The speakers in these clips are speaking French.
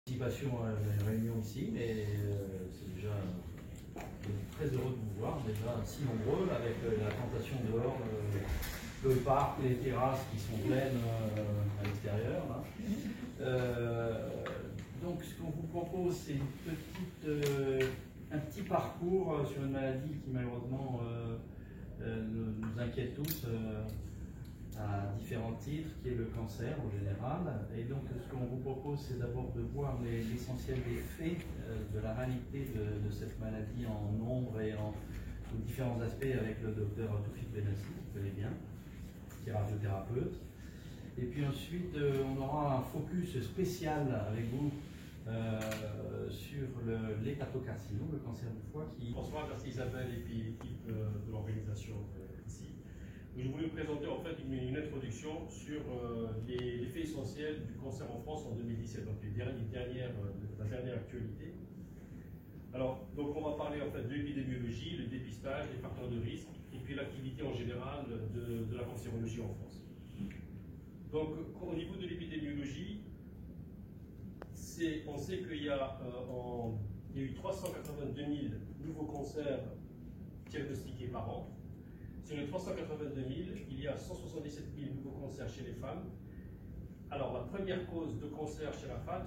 Participation à la réunion ici, mais c'est déjà très heureux de vous voir, déjà si nombreux, avec la tentation dehors, le parc, les terrasses qui sont pleines à l'extérieur. Donc ce qu'on vous propose, c'est un petit parcours sur une maladie qui malheureusement nous inquiète tous à différents titres, qui est le cancer en général. Et donc ce qu'on vous propose, c'est d'abord de voir l'essentiel des faits de la réalité de cette maladie en nombre et en différents aspects avec le docteur Toufik Benassi, qui connaît bien, qui est radiothérapeute. Et puis ensuite, on aura un focus spécial avec vous sur l'hépatocarcinome, le cancer du foie. Bonsoir, merci Isabelle et puis l'équipe de l'organisation ici. Je voulais vous présenter en fait une introduction sur les faits essentiels du cancer en France en 2017, donc la dernière actualité. Alors, donc on va parler en fait de l'épidémiologie, le dépistage, les facteurs de risque et puis l'activité en général de la cancérologie en France. Donc, au niveau de l'épidémiologie, on sait qu'il y a eu 382 000 nouveaux cancers diagnostiqués par an. Sur les 382 000, il y a 177 000 nouveaux cancers chez les femmes. Alors, la première cause de cancer chez la femme,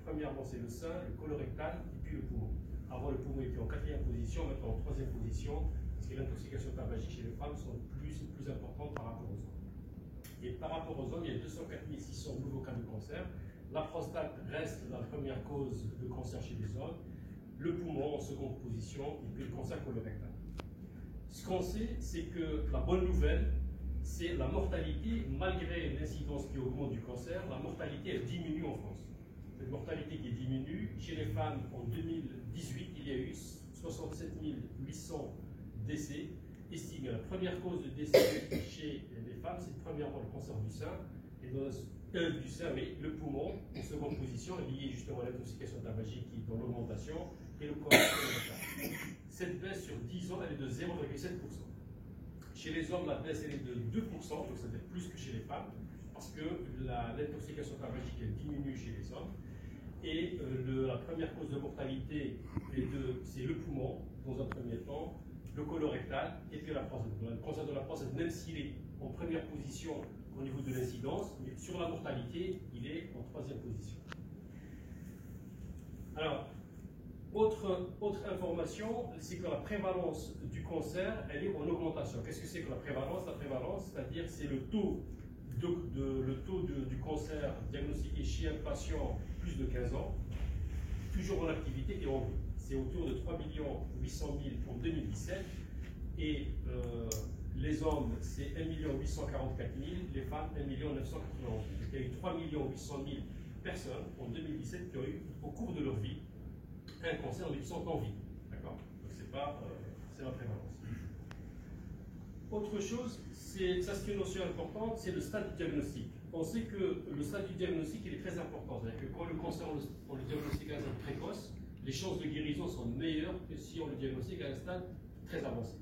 premièrement, c'est le sein, le colorectal et puis le poumon. Avant, le poumon était en 4e position, maintenant en 3e position, parce que l'intoxication tabagique chez les femmes sont plus importantes par rapport aux hommes. Et par rapport aux hommes, il y a 204 600 nouveaux cas de cancer. La prostate reste la première cause de cancer chez les hommes, le poumon en seconde position, et puis le cancer colorectal. Ce qu'on sait, c'est que la bonne nouvelle, c'est la mortalité, malgré l'incidence qui augmente du cancer, la mortalité elle diminue en France. Cette mortalité qui diminue, chez les femmes en 2018, il y a eu 67 800 décès estimés. La première cause de décès chez les femmes, c'est premièrement le cancer du sein, et du sein, oui, le poumon en seconde position, lié justement à l'intoxication tabagique qui est dans l'augmentation, et le cancer colorectal. Cette baisse sur 10 ans, elle est de 0,7%. Chez les hommes, la baisse elle est de 2%, donc ça fait plus que chez les femmes, parce que l'intoxication tabagique elle diminue chez les hommes. Et la première cause de mortalité, c'est le poumon, dans un premier temps, le colorectal, et puis la prostate. Le cancer de la prostate, même s'il est en première position au niveau de l'incidence, mais sur la mortalité, il est en 3e position. Alors, autre information, c'est que la prévalence du cancer, elle est en augmentation. Qu'est-ce que c'est que la prévalence? La prévalence, c'est-à-dire c'est le taux du cancer diagnostiqué chez un patient plus de 15 ans, toujours en activité et en vie. C'est autour de 3 800 000 en 2017, et les hommes, c'est 1 844 000, les femmes, 1 991 000. Il y a eu 3 800 000 personnes en 2017 qui ont eu, au cours de leur vie, un cancer mais qui sont en vie. D'accord? Donc c'est la prévalence. Autre chose, ça c'est une notion importante, c'est le stade du diagnostic. On sait que le stade du diagnostic il est très important. C'est-à-dire que quand le cancer on le diagnostique à un stade précoce, les chances de guérison sont meilleures que si on le diagnostique à un stade très avancé.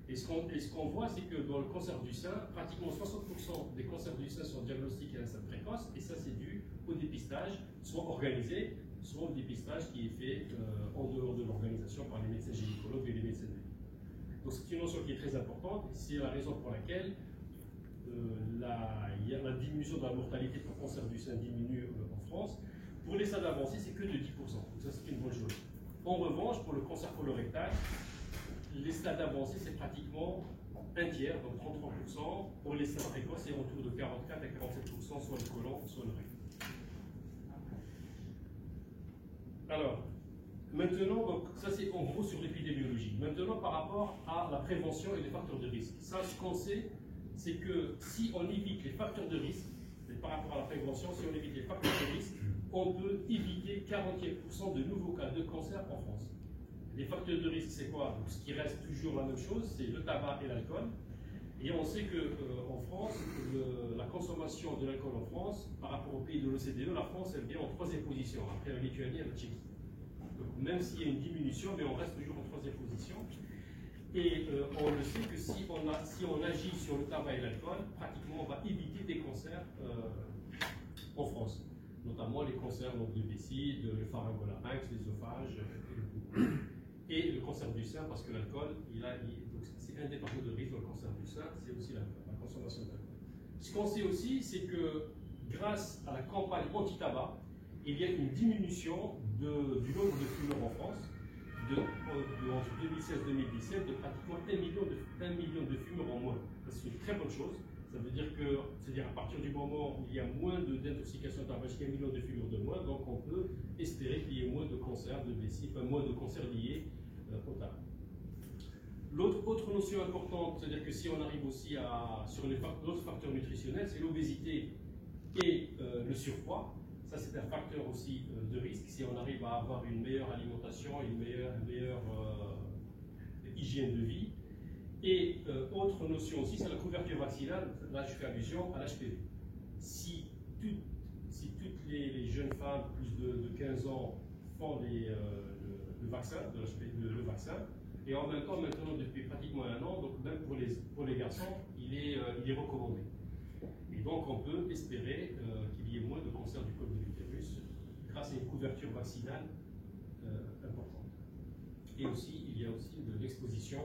Et ce qu'on voit, c'est que dans le cancer du sein, pratiquement 60% des cancers du sein sont diagnostiqués à un stade précoce, et ça c'est dû au dépistage, soit organisé, soit au dépistage qui est fait en dehors de l'organisation par les médecins gynécologues et les médecins de vie. Donc c'est une notion qui est très importante, c'est la raison pour laquelle la diminution de la mortalité pour cancer du sein diminue en France. Pour les stades avancés, c'est que de 10%, donc ça c'est une bonne chose. En revanche, pour le cancer colorectal, les stades avancés, c'est pratiquement un tiers, donc 33%. Pour les stades précoces, c'est autour de 44 à 47%, soit le côlon, soit le rectum. Alors, maintenant, donc, ça c'est en gros sur l'épidémiologie. Maintenant, par rapport à la prévention et les facteurs de risque. Ça, ce qu'on sait, c'est que si on évite les facteurs de risque, par rapport à la prévention, si on évite les facteurs de risque, on peut éviter 40% de nouveaux cas de cancer en France. Les facteurs de risque, c'est quoi? Donc, ce qui reste toujours la même chose, c'est le tabac et l'alcool. Et on sait qu'en France, la consommation de l'alcool en France, par rapport aux pays de l'OCDE, la France, elle vient en 3e position, après la Lituanie et la Tchéquie. Donc, même s'il y a une diminution, mais on reste toujours en 3e position. Et on le sait que si on agit sur le tabac et l'alcool, pratiquement on va éviter des cancers en France. notamment les cancers donc, de vessie, le pharyngolarynx, l'œsophage et le cancer du sein, parce que l'alcool, c'est un des facteurs de risque dans le cancer du sein, c'est aussi la consommation d'alcool. Ce qu'on sait aussi, c'est que grâce à la campagne anti-tabac, il y a une diminution du nombre de fumeurs en France entre 2016 et 2017 de pratiquement 1 million de fumeurs en moins. C'est une très bonne chose. Ça veut dire que, c'est-à-dire à partir du moment où il y a moins d'intoxication tabagique, 1 million de fumeurs de moins, donc on peut espérer qu'il y ait moins de cancers de vessie, enfin moins de cancers liés au tabac. L'autre notion importante, c'est-à-dire que si on arrive aussi sur d'autres facteurs nutritionnels, c'est l'obésité et le surpoids. Ça, c'est un facteur aussi de risque. Si on arrive à avoir une meilleure alimentation, une meilleure hygiène de vie. Et autre notion aussi, c'est la couverture vaccinale. Là, je fais allusion à l'HPV. Si toutes les jeunes femmes plus de 15 ans font le vaccin, le vaccin, et en même temps, maintenant, depuis pratiquement 1 an, donc même pour les garçons, il est recommandé. Et donc, on peut espérer qu'il y ait moins de cancer du col de l'utérus grâce à une couverture vaccinale importante. Et aussi, il y a aussi de l'exposition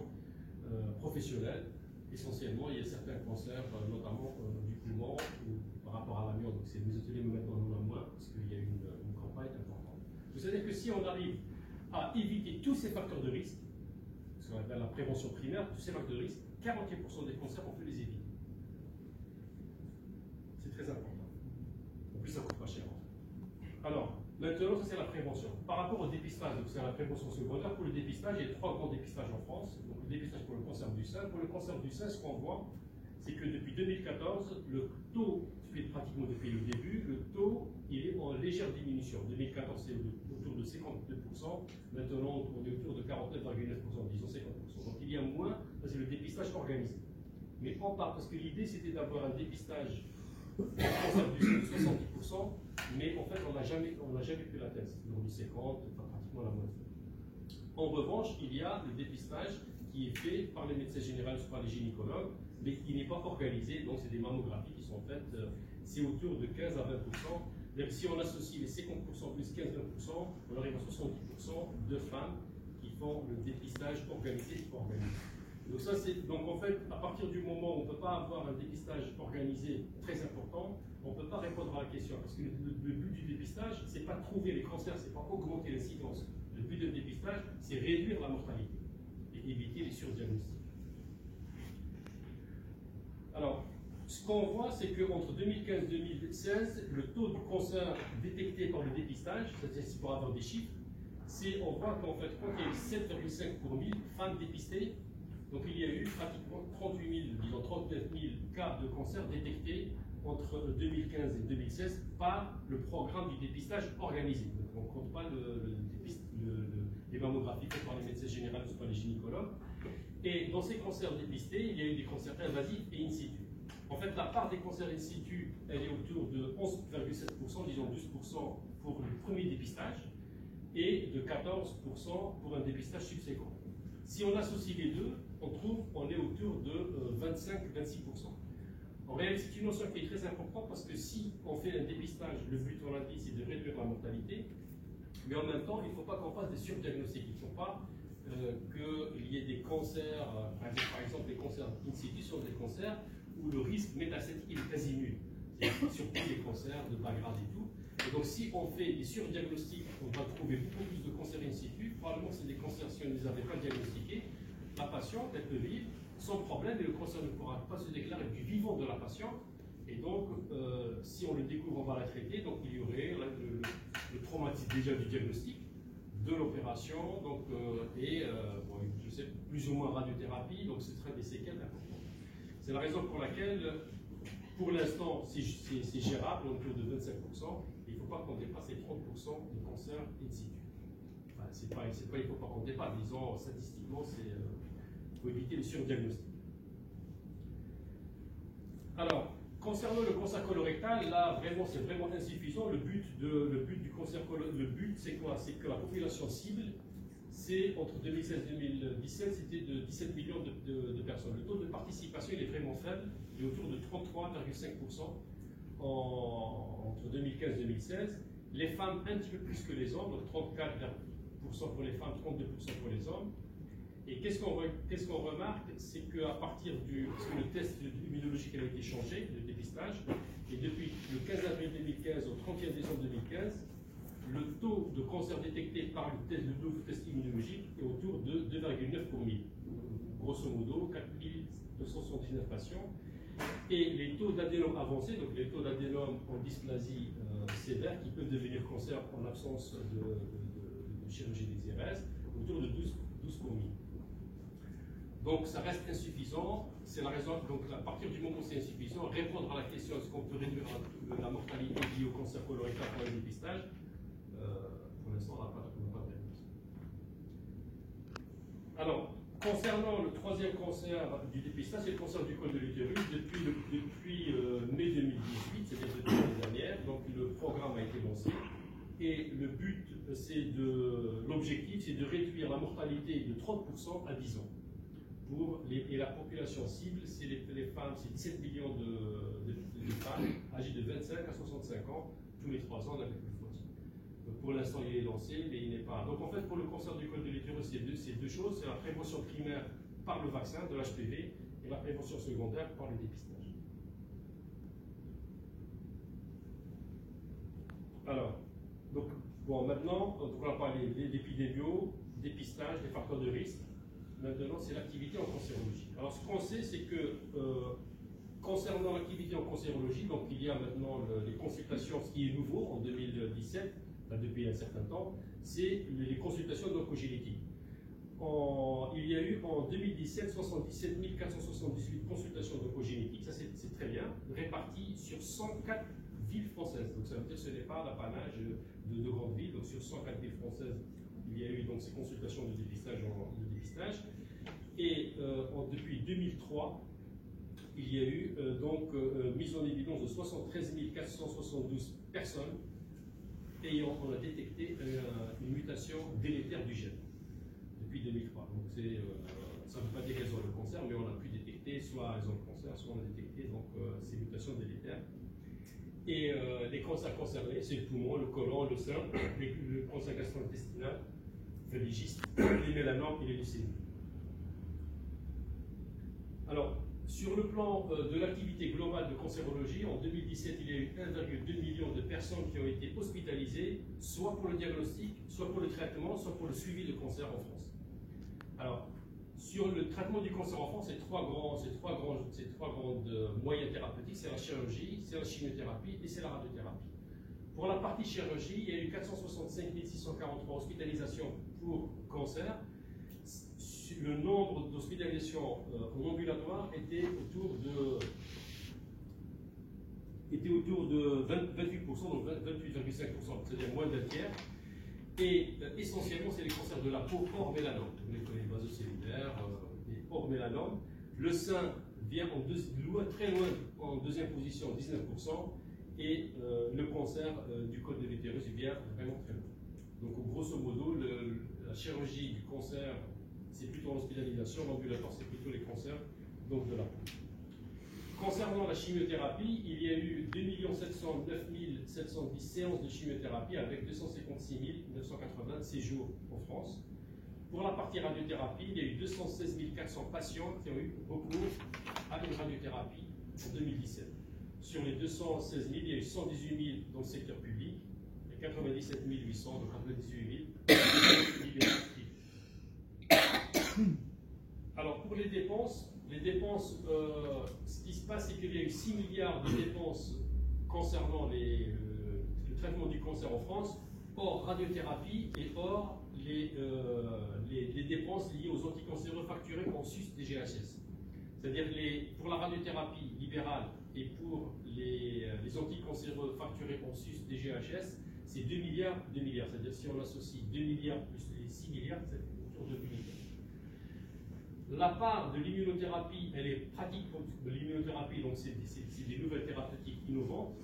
professionnelle. Essentiellement, il y a certains cancers, notamment du poumon, ou par rapport à l'amiante. Donc, c'est mésothéliome, maintenant, on en a moins, parce qu'il y a une campagne importante. Vous savez que si on arrive à éviter tous ces facteurs de risque, ce qu'on appelle la prévention primaire, tous ces facteurs de risque, 41% des cancers, on peut les éviter. C'est très important. En plus, ça ne coûte pas cher. Alors, maintenant, ça c'est la prévention. Par rapport au dépistage, donc c'est la prévention secondaire. Pour le dépistage, il y a 3 grands dépistages en France. Donc, le dépistage pour le cancer du sein. Pour le cancer du sein, ce qu'on voit, c'est que depuis 2014, le taux, pratiquement depuis le début, le taux, il est en légère diminution. En 2014, c'est autour de 52%. Maintenant, on est autour de 49,9%, disons 50%. Donc, il y a moins, c'est le dépistage organisé. Mais en part, parce que l'idée, c'était d'avoir un dépistage cancer du sein de 70%, mais en fait, on n'a jamais pu l'atteindre. C'est toujours du 50, enfin, pratiquement la moitié. En revanche, il y a le dépistage qui est fait par les médecins généraux, par les gynécologues, mais qui n'est pas organisé. Donc, c'est des mammographies qui sont faites, c'est autour de 15 à 20%. Donc, si on associe les 50% plus 15-20%, on arrive à 70% de femmes qui font le dépistage organisé. Donc en fait, à partir du moment où on ne peut pas avoir un dépistage organisé très important, on ne peut pas répondre à la question. Parce que le but du dépistage, ce n'est pas trouver les cancers, ce n'est pas augmenter l'incidence. Le but du dépistage, c'est réduire la mortalité et éviter les surdiagnostics. Alors, ce qu'on voit, c'est qu'entre 2015 et 2016, le taux de cancer détecté par le dépistage, c'est pour avoir des chiffres, on voit qu'en fait, quand il y a eu 7,5 pour 1000 femmes dépistées, donc il y a eu pratiquement 39 000 cas de cancer détectés entre 2015 et 2016 par le programme du dépistage organisé. Donc on ne compte pas les mammographies faites par les médecins généraux ou par les gynécologues. Et dans ces cancers dépistés, il y a eu des cancers invasifs et in situ. En fait, la part des cancers in situ, elle est autour de 11,7%, disons 12% pour le premier dépistage, et de 14% pour un dépistage subséquent. Si on associe les deux, on est autour de 25-26%. En réalité, c'est une notion qui est très importante parce que si on fait un dépistage, le but, on l'a dit, c'est de réduire la mortalité, mais en même temps, il ne faut pas qu'on fasse des surdiagnostics. Il ne faut pas qu'il y ait des cancers, par exemple, les cancers in situ sont des cancers où le risque métastatique est quasi nul. C'est surtout les cancers de bas grade et tout. Et donc, si on fait des surdiagnostics, on va trouver beaucoup plus de cancers in situ. Probablement, c'est des cancers, si on ne les avait pas diagnostiqués, la patiente, elle peut vivre sans problème et le cancer ne pourra pas se déclarer du vivant de la patiente. Et donc, si on le découvre, on va la traiter. Donc, il y aurait le traumatisme déjà du diagnostic, de l'opération, donc bon, je sais, plus ou moins radiothérapie, donc ce serait des séquelles importantes. C'est la raison pour laquelle, pour l'instant, c'est gérable, autour de 25%. Il ne faut pas qu'on dépasse les 30% de cancer in situ. Enfin, il ne faut pas qu'on dépasse, disons, statistiquement, il faut éviter le surdiagnostic. Alors, concernant le cancer colorectal, là, vraiment, c'est vraiment insuffisant. Le but du cancer colorectal, c'est quoi? C'est que la population cible, c'est entre 2016 et 2017, c'était de 17 millions de personnes. Le taux de participation, il est vraiment faible, il est autour de 33,5%. entre 2015 et 2016, les femmes un petit peu plus que les hommes, donc 34% pour les femmes, 32% pour les hommes. Et qu'est-ce qu'on remarque? C'est qu'à partir parce que le test immunologique a été changé, le dépistage, et depuis le 15 avril 2015 au 31 décembre 2015, le taux de cancer détecté par le nouveau test immunologique est autour de 2,9 pour 1000. Grosso modo, 4279 patients. Et les taux d'adénome avancés, donc les taux d'adénome en dysplasie sévère, qui peuvent devenir cancer en absence de chirurgie des IRS, autour de 12 pour 1000. Donc ça reste insuffisant. C'est la raison, donc à partir du moment où c'est insuffisant, répondre à la question est-ce qu'on peut réduire la mortalité liée au cancer colorectal par le dépistage, pour l'instant on n'a pas de réponse. Alors, concernant le troisième cancer du dépistage, c'est le cancer du col de l'utérus. Depuis mai 2018, c'est-à-dire depuis l'année dernière, donc le programme a été lancé. Et le but, l'objectif, c'est de réduire la mortalité de 30% à 10 ans. Et la population cible, c'est les femmes, c'est 17 millions de femmes âgées de 25 à 65 ans, tous les 3 ans, on a quelque chose. Donc pour l'instant, il est lancé, mais il n'est pas. Donc en fait, pour le cancer du col de l'utérus, c'est deux choses, c'est la prévention primaire par le vaccin de l'HPV et la prévention secondaire par le dépistage. Alors, donc, bon, maintenant, on va parler d'épidémio, dépistage, des facteurs de risque. Maintenant, c'est l'activité en cancérologie. Alors, ce qu'on sait, c'est que concernant l'activité en cancérologie, donc il y a maintenant les consultations, ce qui est nouveau en 2017, depuis un certain temps, c'est les consultations d'oncogénétique. Il y a eu en 2017 77 478 consultations d'oncogénétique, ça c'est très bien, réparties sur 104 villes françaises. Donc ça veut dire que ce n'est pas l'apanage de grandes villes, donc sur 104 villes françaises, il y a eu donc ces consultations de dépistage. Et depuis 2003, il y a eu mise en évidence de 73 472 personnes ayant on a détecté une mutation délétère du gène depuis 2003. Donc ça ne veut pas dire qu'elles ont le cancer, mais on a pu détecter soit elles ont le cancer, soit on a détecté ces mutations délétères. Et les cancers concernés, c'est le poumon, le côlon, le sein, le cancer gastro-intestinal, les gystes, les mélanomes et les leucémies. Alors, sur le plan de l'activité globale de cancérologie, en 2017, il y a eu 1,2 million de personnes qui ont été hospitalisées, soit pour le diagnostic, soit pour le traitement, soit pour le suivi de cancer en France. Alors, sur le traitement du cancer en France, ces trois grands moyens thérapeutiques, c'est la chirurgie, c'est la chimiothérapie et c'est la radiothérapie. Pour la partie chirurgie, il y a eu 465 643 hospitalisations pour cancer. Le nombre d'hospitalisations en ambulatoire était autour de 28%, donc 28,5%, c'est-à-dire moins d'un tiers. Et essentiellement, c'est les cancers de la peau hors mélanome, les vasocellulaires et hors mélanome. Le sein vient très loin en deuxième position, 19%, et le cancer du col de l'utérus vient vraiment très loin. Donc, grosso modo, la chirurgie du cancer, c'est plutôt l'hospitalisation, l'ambulatoire, c'est plutôt les cancers donc de la peau. Concernant la chimiothérapie, il y a eu 2 709 710 séances de chimiothérapie avec 256 980 séjours en France. Pour la partie radiothérapie, il y a eu 216 400 patients qui ont eu recours à une radiothérapie en 2017. Sur les 216 000, il y a eu 118 000 dans le secteur public et 97 800, donc 98 000 libéraux. Alors pour les dépenses, ce qui se passe, c'est qu'il y a eu 6 milliards de dépenses concernant le traitement du cancer en France, hors radiothérapie et hors les dépenses liées aux anticancéreux facturés en sus des GHS. C'est-à-dire pour la radiothérapie libérale et pour les anticancéreux facturés en sus des GHS, c'est 2 milliards. C'est-à-dire si on associe 2 milliards plus les 6 milliards, c'est autour de 2 milliards. La part de l'immunothérapie, elle est pratique. L'immunothérapie, donc c'est des nouvelles thérapeutiques innovantes.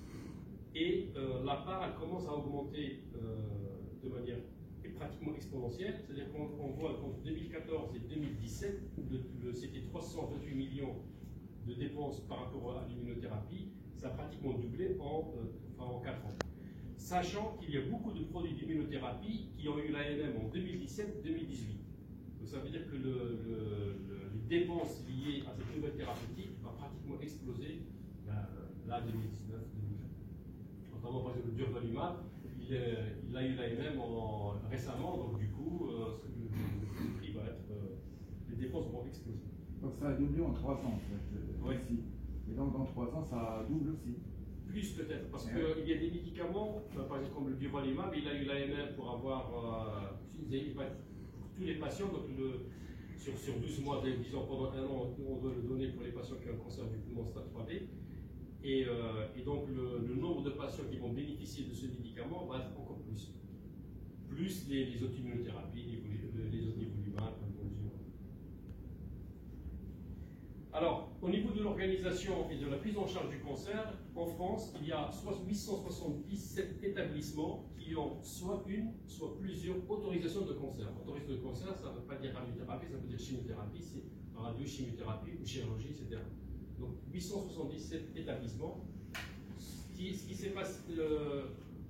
Et la part, elle commence à augmenter de manière pratiquement exponentielle. C'est-à-dire qu'on voit qu'entre 2014 et 2017, c'était 328 millions de dépenses par rapport à l'immunothérapie. Ça a pratiquement doublé en 4 ans. Sachant qu'il y a beaucoup de produits d'immunothérapie qui ont eu l'AMM en 2017-2018. Donc ça veut dire que les dépenses liées à cette nouvelle thérapeutique vont pratiquement exploser là 2019-2020. Notamment par exemple le durvalumab, il a eu l'AMM récemment, donc du coup le prix va être, les dépenses vont exploser. Donc ça a doublé en 3 ans en fait. Oui. Ici. Et donc dans 3 ans ça double aussi. Plus peut-être, parce qu'il y a des médicaments, par exemple comme le durvalumab, il a eu l'AMR pour avoir pour tous les patients, donc sur 12 mois, disons pendant 1 an, on doit le donner pour les patients qui ont un cancer du poumon stade 3B. Et donc le nombre de patients qui vont bénéficier de ce médicament va être encore plus. Plus les autres immunothérapies, les autres nivolumab, Alors, au niveau de l'organisation et de la prise en charge du cancer, en France, il y a 877 établissements qui ont soit une, soit plusieurs autorisations de cancer. Autorisation de cancer, ça ne veut pas dire radiothérapie, ça veut dire chimiothérapie, c'est radiochimiothérapie ou chirurgie, etc. Donc, 877 établissements. Ce qui s'est passé,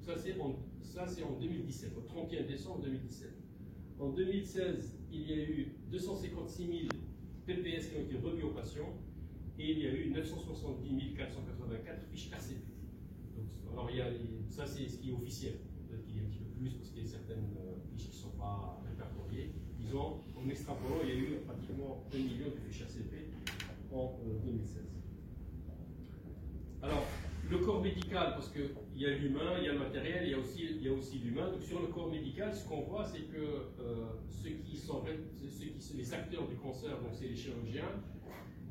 ça c'est en 2017, au 31 décembre 2017. En 2016, il y a eu 256 000 PPS qui ont été remis aux patients et il y a eu 970 484 fiches RCP. Donc, alors, ça, c'est ce qui est officiel. Peut-être qu'il y a un petit peu plus parce qu'il y a certaines fiches qui ne sont pas répertoriées. Disons, en extrapolant, il y a eu pratiquement 1 million de fiches RCP en 2016. Alors, le corps médical, parce qu'il y a l'humain, il y a le matériel, il y a aussi l'humain. Donc, sur le corps médical, ce qu'on voit, c'est que les acteurs du cancer, donc c'est les chirurgiens,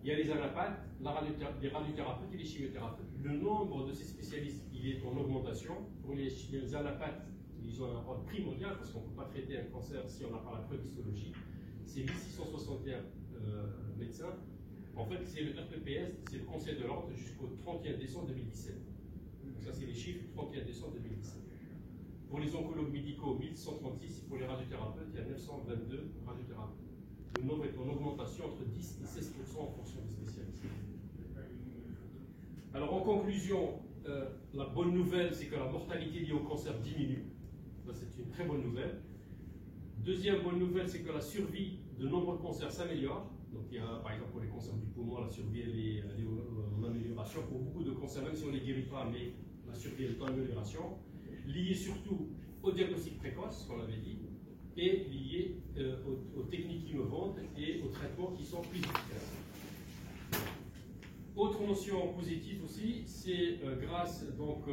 il y a les anapathes, les radiothérapeutes et les chimiothérapeutes. Le nombre de ces spécialistes, il est en augmentation. Pour les anapathes, ils ont un rôle primordial parce qu'on ne peut pas traiter un cancer si on n'a pas la preuve histologique. C'est 1661 médecins. En fait, c'est le RPPS, c'est le Conseil de l'ordre jusqu'au 31 décembre 2017. Donc ça, c'est les chiffres du 31 décembre 2017. Pour les oncologues médicaux, 1136, pour les radiothérapeutes, il y a 922 radiothérapeutes. Le nombre est en augmentation entre 10 et 16% en fonction des spécialistes. Alors, en conclusion, la bonne nouvelle, c'est que la mortalité liée au cancer diminue. Ça, c'est une très bonne nouvelle. Deuxième bonne nouvelle, c'est que la survie de nombreux cancers s'améliore. Donc, il y a, par exemple, pour les cancers du poumon, la survie elle est en amélioration. Pour beaucoup de cancers, même si on ne les guérit pas, mais la survie est en amélioration. Liée surtout au diagnostic précoce, ce qu'on avait dit, et liée aux techniques innovantes et aux traitements qui sont plus efficaces. Autre notion positive aussi, c'est grâce donc,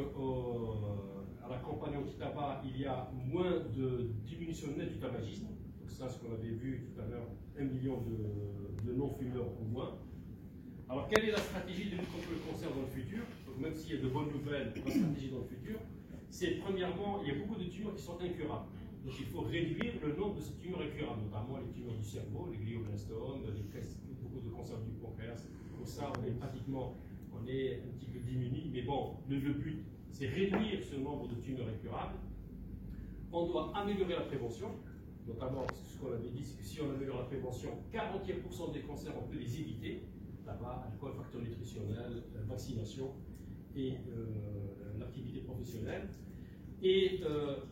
à la campagne anti-tabac, il y a moins de diminution nette du tabagisme. Donc ça, ce qu'on avait vu tout à l'heure, 1 million de non-fumeurs au moins. Alors, quelle est la stratégie de lutte contre le cancer dans le futur? Donc, même s'il y a de bonnes nouvelles, la stratégie dans le futur, c'est premièrement, il y a beaucoup de tumeurs qui sont incurables. Donc, il faut réduire le nombre de ces tumeurs incurables, notamment les tumeurs du cerveau, les glioblastomes, beaucoup de cancers du pancréas. Pour ça, on est un petit peu diminué, mais bon, le but, c'est réduire ce nombre de tumeurs incurables. On doit améliorer la prévention, notamment ce qu'on avait dit, c'est que si on améliore la prévention, 41% des cancers, on peut les éviter. Tabac, alcool, facteurs nutritionnels, vaccination et l'activité professionnelle. Et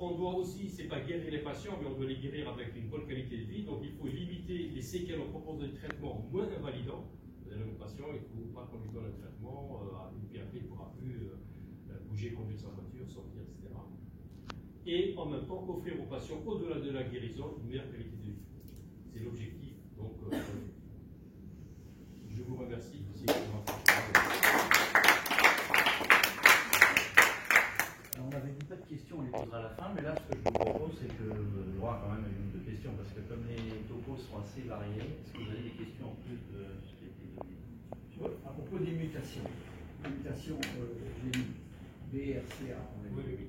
on doit aussi, c'est pas guérir les patients, mais on doit les guérir avec une bonne qualité de vie. Donc il faut limiter les séquelles en proposant des traitements moins invalidants. Le patient, il ne faut pas qu'on lui donne un traitement, et puis après il ne pourra plus bouger, conduire sa voiture, sortir, etc. Et en même temps, offrir aux patients, au-delà de la guérison, une meilleure qualité de vie. C'est l'objectif. Donc, je vous remercie. On n'avait dit pas de questions, on les posera à la fin, mais là, ce que je vous propose, c'est que il y aura quand même une de questions, parce que comme les topos sont assez variés, est-ce que vous avez des questions en plus de ce qui a été donné? À propos des mutations, j'ai mis BRCA, Oui.